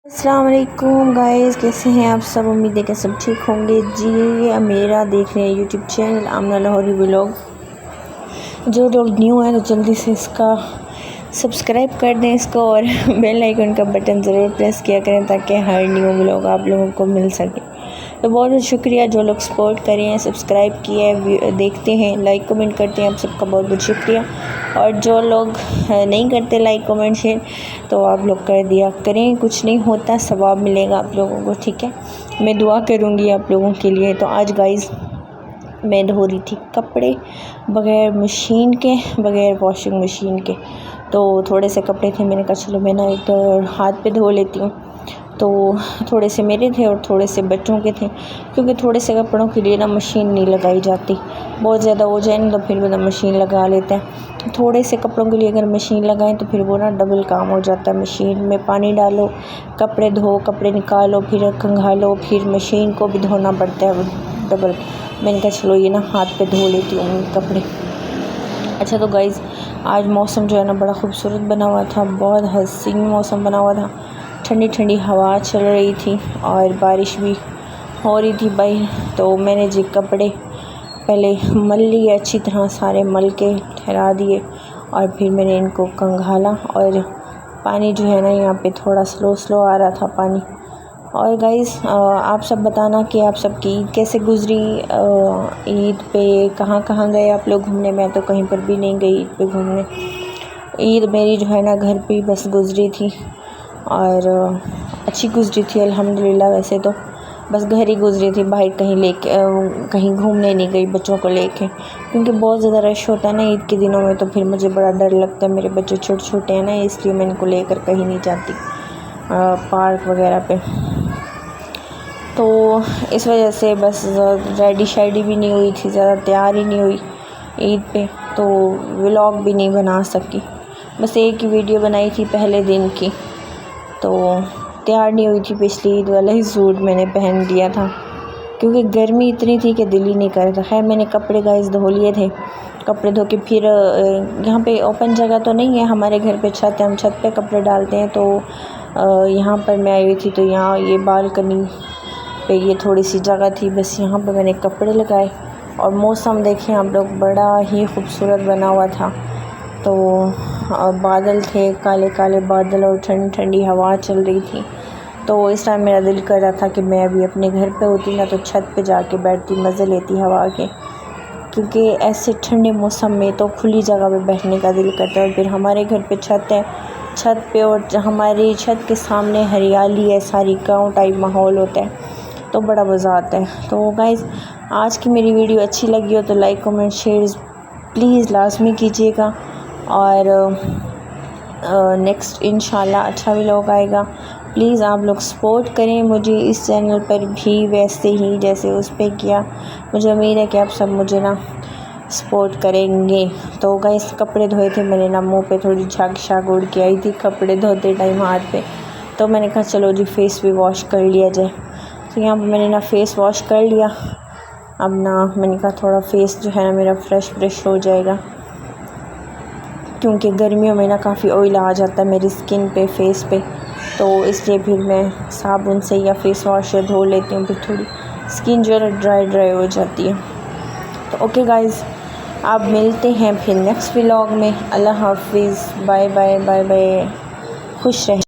अस्सलाम वालेकुम गाइस, कैसे हैं आप सब। उम्मीद है कि सब ठीक होंगे। जी मेरा देख रहे हैं यूट्यूब चैनल आमना लाहौरी व्लॉग। जो लोग न्यू हैं तो जल्दी से इसका सब्सक्राइब कर दें इसको और बेल आइकन का बटन ज़रूर प्रेस किया करें ताकि हर न्यू व्लॉग आप लोगों को मिल सके। तो बहुत बहुत शुक्रिया जो लोग सपोर्ट करें हैं, सब्सक्राइब किए, देखते हैं, लाइक कमेंट करते हैं, आप सबका बहुत बहुत शुक्रिया। और जो लोग नहीं करते लाइक कमेंट शेयर तो आप लोग कर दिया करें, कुछ नहीं होता, सवाब मिलेगा आप लोगों को। ठीक है, मैं दुआ करूँगी आप लोगों के लिए। तो आज गाइस मैं धो रही थी कपड़े बग़ैर मशीन के, बग़ैर वॉशिंग मशीन के। तो थोड़े से कपड़े थे, मैंने कहा चलो मैं ना एक हाथ पे धो लेती हूँ। तो थोड़े से मेरे थे और थोड़े से बच्चों के थे, क्योंकि थोड़े से कपड़ों के लिए ना मशीन नहीं लगाई जाती। बहुत ज़्यादा हो जाए ना तो फिर वो मशीन लगा लेते हैं। थोड़े से कपड़ों के लिए अगर मशीन लगाएं तो फिर वो ना डबल काम हो जाता है। मशीन में पानी डालो, कपड़े धो, कपड़े निकालो, फिर खंगालो, फिर मशीन को भी धोना पड़ता है डबल। मैंने कहा चलो ये ना हाथ पे धो लेती हूँ कपड़े। अच्छा तो गाइज़ आज मौसम जो है ना बड़ा ख़ूबसूरत बना हुआ था, बहुत हसीन मौसम बना हुआ था। ठंडी ठंडी हवा चल रही थी और बारिश भी हो रही थी भाई। तो मैंने जी कपड़े पहले मल लिए, अच्छी तरह सारे मल के ठहरा दिए और फिर मैंने इनको कंघाला। और पानी जो है ना यहाँ पे थोड़ा स्लो स्लो आ रहा था पानी। और गाइज़ आप सब बताना कि आप सबकी ईद कैसे गुज़री। ईद पे कहाँ कहाँ गए आप लोग घूमने। मैं तो कहीं पर भी नहीं गई ईद पे घूमने। ईद मेरी जो है ना घर पे ही बस गुज़री थी और अच्छी गुज़री थी अल्हम्दुलिल्लाह। वैसे तो बस घर ही गुज़री थी, बाहर कहीं लेके कहीं घूमने नहीं गई बच्चों को लेके, क्योंकि बहुत ज़्यादा रश होता है ना ईद के दिनों में। तो फिर मुझे बड़ा डर लगता है, मेरे बच्चे छोटे छोटे हैं ना, इसलिए मैं इनको लेकर कहीं नहीं जाती पार्क वगैरह पे। तो इस वजह से बस रेडी शाइडी भी नहीं हुई थी, ज़्यादा तैयार ही नहीं हुई ईद पे, तो व्लॉग भी नहीं बना सकी। बस एक ही वीडियो बनाई थी पहले दिन की, तो तैयार नहीं हुई थी। पिछली ईद वाला ही सूट मैंने पहन लिया था क्योंकि गर्मी इतनी थी कि दिल ही नहीं कर रहा था। खैर मैंने कपड़े गाइस धो लिए थे। कपड़े धो के फिर यहाँ पे ओपन जगह तो नहीं है हमारे घर पे, छत है, हम छत पे कपड़े डालते हैं। तो यहाँ पर मैं आई हुई थी, तो यहाँ ये बालकनी पे ये थोड़ी सी जगह थी, बस यहाँ पे मैंने कपड़े लगाए। और मौसम देखें आप लोग, बड़ा ही खूबसूरत बना हुआ था। तो बादल थे, काले काले बादल, और ठंडी ठंडी हवा चल रही थी। तो इस टाइम मेरा दिल कर रहा था कि मैं अभी अपने घर पे होती ना, तो छत पे जाके बैठती, मज़े लेती हवा के, क्योंकि ऐसे ठंडे मौसम में तो खुली जगह पे बैठने का दिल करता है। और फिर हमारे घर पे छत है, छत पे और हमारी छत के सामने हरियाली है, सारी गाँव टाइप माहौल होता है, तो बड़ा मज़ा आता है। तो गाइज़ आज की मेरी वीडियो अच्छी लगी हो तो लाइक कमेंट शेयर प्लीज़ लाजमी कीजिएगा। और नेक्स्ट इंशाल्लाह अच्छा व्लॉग आएगा। प्लीज़ आप लोग सपोर्ट करें मुझे इस चैनल पर भी, वैसे ही जैसे उस पर किया। मुझे उम्मीद है कि आप सब मुझे ना सपोर्ट करेंगे। तो गाइस कपड़े धोए थे मैंने ना, मुंह पे थोड़ी झाग शाग उड़ के आई थी कपड़े धोते टाइम हाथ पे। तो मैंने कहा चलो जी फेस भी वॉश कर लिया जाए। तो यहाँ पर मैंने ना फेस वॉश कर लिया। अब ना मैंने कहा थोड़ा फेस जो है ना मेरा फ्रेश हो जाएगा, क्योंकि गर्मियों में ना काफ़ी ऑयल आ जाता है मेरी स्किन पे, फेस पे। तो इसलिए फिर मैं साबुन से या फेस वॉश से धो लेती हूँ, फिर थोड़ी स्किन जो है ड्राई हो जाती है। तो ओके गाइज़, आप मिलते हैं फिर नेक्स्ट व्लॉग में। अल्लाह हाफिज़, बाय बाय बाय बाय, खुश रहें।